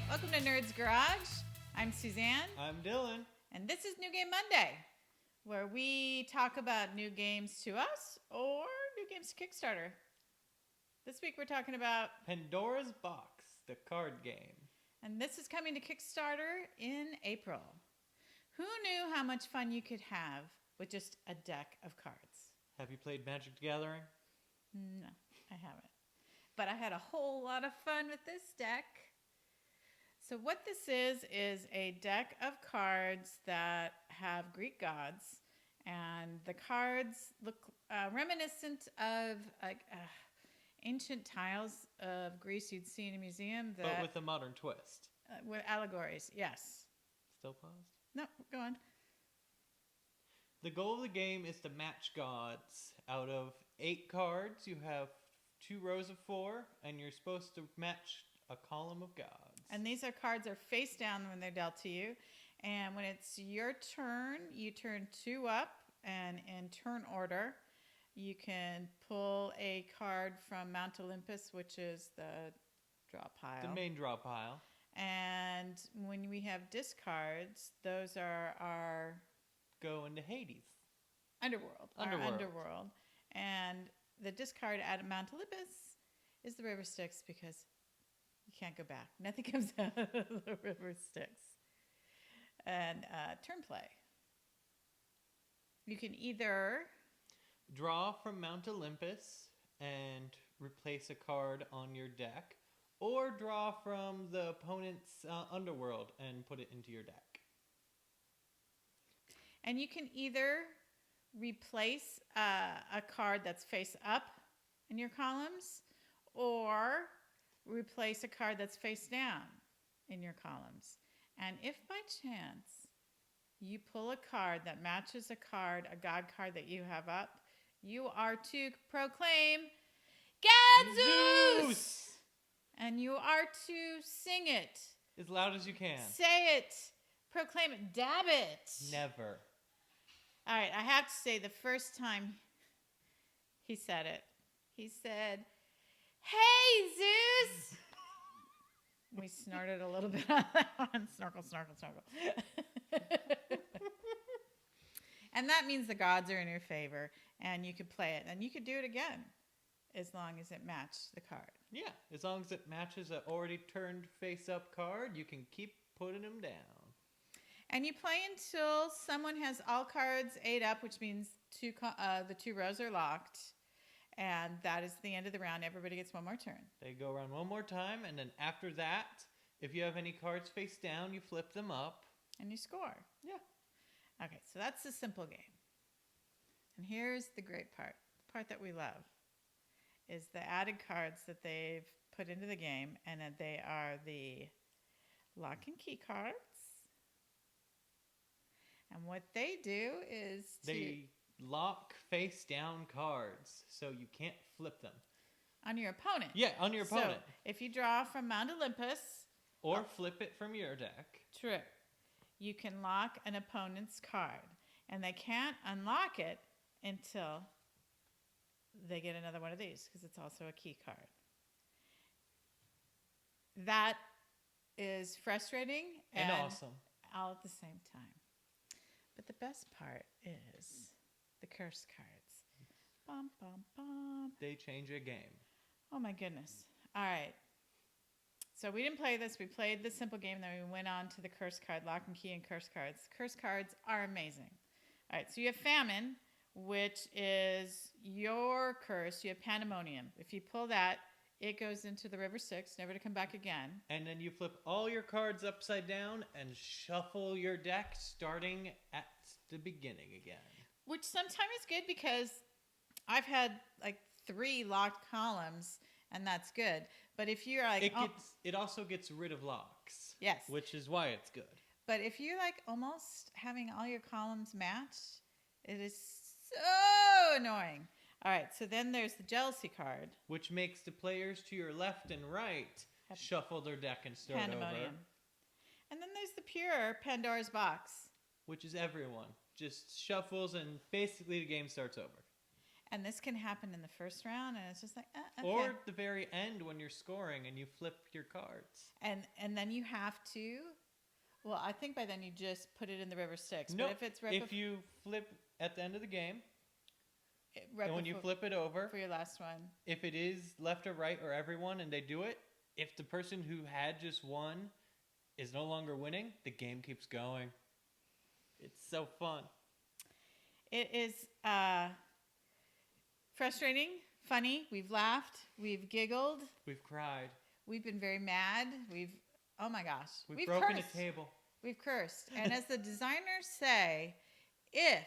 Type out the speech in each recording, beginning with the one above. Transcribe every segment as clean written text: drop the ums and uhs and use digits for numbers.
Welcome to Nerdz Garage. I'm Suzanne. I'm Dylan. And this is New Game Monday, where we talk about new games to us or new games to Kickstarter. This week we're talking about Pandora's Box, the card game. And this is coming to Kickstarter in April. Who knew how much fun you could have with just a deck of cards? Have you played Magic the Gathering? No, I haven't. But I had a whole lot of fun with this deck. So what this is a deck of cards that have Greek gods. And the cards look reminiscent of ancient tiles of Greece you'd see in a museum. But with a modern twist. With allegories, yes. Still paused? No, go on. The goal of the game is to match gods. Out of 8 cards, you have 2 rows of 4, and you're supposed to match a column of gods. And these cards are face down when they're dealt to you. And when it's your turn, you turn 2 up, and in turn order, you can pull a card from Mount Olympus, which is the draw pile. The main draw pile. And when we have discards, those are our... Go into Hades. Underworld. Our underworld. And the discard at Mount Olympus is the river Styx, because you can't go back. Nothing comes out of the river Styx. And turn play. You can either draw from Mount Olympus and replace a card on your deck, or draw from the opponent's underworld and put it into your deck. And you can either replace a card that's face up in your columns, or replace a card that's face down in your columns. And if by chance you pull a card that matches a god card that you have up, you are to proclaim Gad Zeus! And you are to sing it. As loud as you can. Say it. Proclaim it. Dab it. Never. All right, I have to say the first time he said it, he said, "Hey, Zeus!" We snorted a little bit on that one. Snorkel, snorkel, snorkel. And that means the gods are in your favor, and you could play it. And you could do it again, as long as it matched the card. Yeah, as long as it matches an already turned face-up card, you can keep putting them down. And you play until someone has all cards 8 up, which means the 2 rows are locked. And that is the end of the round. Everybody gets one more turn. They go around one more time, and then after that, if you have any cards face down, you flip them up. And you score. Yeah. Okay, so that's the simple game. And here's the great part. The part that we love is the added cards that they've put into the game, and that they are the lock and key cards. And what they do is they lock face down cards, so you can't flip them. On your opponent. Yeah, on your opponent. So if you draw from Mount Olympus. Or flip it from your deck. True. You can lock an opponent's card. And they can't unlock it until they get another one of these, because it's also a key card. That is frustrating and awesome. All at the same time. But the best part is the curse cards. Bum, bum, bum. They change a game. Oh, my goodness. All right. So we didn't play this. We played the simple game. Then we went on to the curse card, lock and key and curse cards. Curse cards are amazing. All right. So you have famine, which is your curse. You have pandemonium. If you pull that, it goes into the river Styx, never to come back again. And then you flip all your cards upside down and shuffle your deck starting at the beginning again. Which sometimes is good, because I've had like 3 locked columns, and that's good. But if you're like... It also gets rid of locks. Yes. Which is why it's good. But if you're like almost having all your columns matched, it is so annoying. All right, so then there's the jealousy card. Which makes the players to your left and right shuffle their deck and start over. And then there's the pure Pandora's Box. Which is everyone. Just shuffles, and basically the game starts over. And this can happen in the first round, and it's just like, okay. Or the very end when you're scoring and you flip your cards. And then you have to. Well, I think by then you just put it in the river Styx. No, but if it's right if you flip at the end of the game, right and when you flip it over, for your last one, if it is left or right or everyone and they do it, if the person who had just won is no longer winning, the game keeps going. It's so fun. it is frustrating, funny. We've laughed, we've giggled, We've cried. we've been very mad. Oh my gosh, We've broken cursed. a table. We've cursed. And as the designers say, if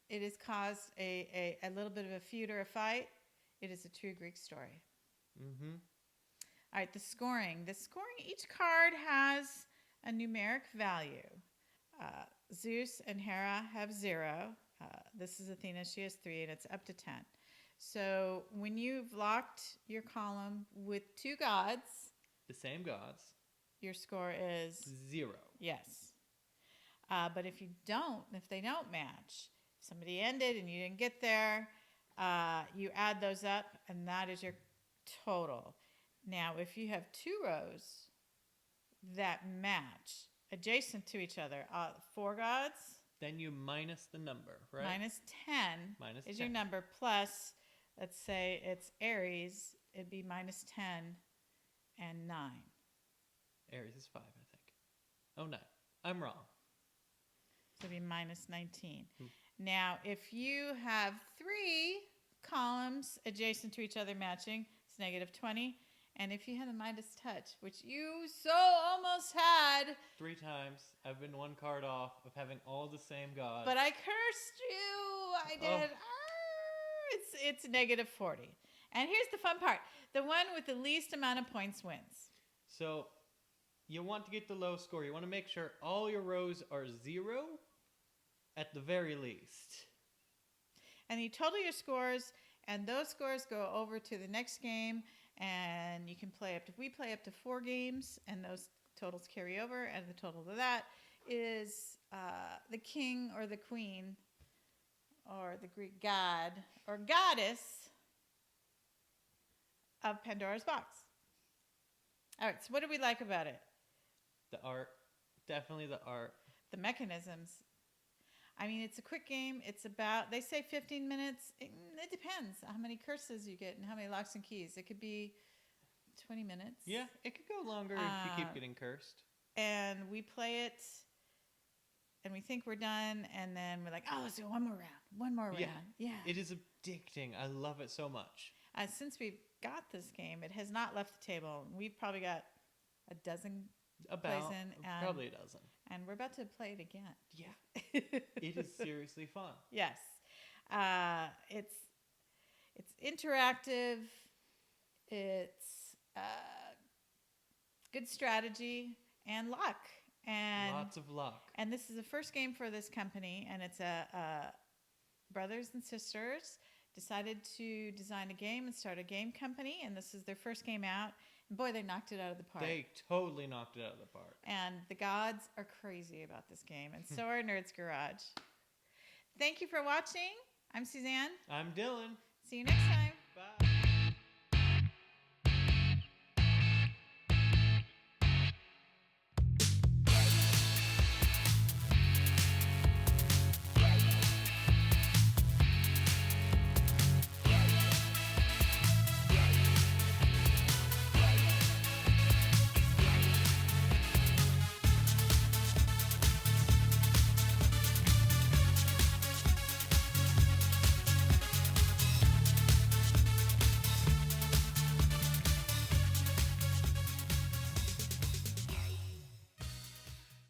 it has caused a little bit of a feud or a fight, it is a true Greek story. Mm-hmm. All right, the scoring. Each card has a numeric value. Zeus and Hera have 0. This is Athena. She has 3, and it's up to 10. So when you've locked your column with 2 gods, The same gods. your score is 0. yes. But if they don't match, if somebody ended and you didn't get there, you add those up, and that is your total. Now, if you have 2 rows that match adjacent to each other, 4 gods, Then you minus the number, right? minus 10 Minus is 10. your number, plus, let's say it's Aries, it'd be minus 10 and 9. Aries is 5, I think. Oh, 9. I'm wrong. So it'd be minus 19. Hmm. Now, if you have 3 columns adjacent to each other matching, it's negative 20. And if you had a Midas touch, which you so almost had, 3 times. I've been 1 card off of having all the same gods. but I cursed you. I did. It's negative 40. And here's the fun part. The one with the least amount of points wins. So, you want to get the low score. You want to make sure all your rows are 0 at the very least. And you total your scores, and those scores go over to the next game, and you can we play up to 4 games, and those totals carry over, and the total of that is the king or the queen or the Greek god or goddess of Pandora's box. All right, so what do we like about it? The art. Definitely the art. The mechanisms. I mean, it's a quick game. It's about, they say 15 minutes. It depends how many curses you get and how many locks and keys. It could be 20 minutes. Yeah, it could go longer if you keep getting cursed. And we play it, and we think we're done, and then we're like, oh, let's do one more round. Yeah. It is addicting. I love it so much. Since we've got this game, it has not left the table. We've probably got a dozen About plays in, probably a dozen. and we're about to play it again. Yeah. It is seriously fun. Yes. It's interactive. It's good strategy and luck. And lots of luck. And this is the first game for this company, and it's a brothers and sisters decided to design a game and start a game company, and this is their first game out. And boy, they knocked it out of the park. They totally knocked it out of the park. And the gods are crazy about this game, and so are Nerdz Garage. Thank you for watching. I'm Suzanne. I'm Dylan. See you next time. Bye.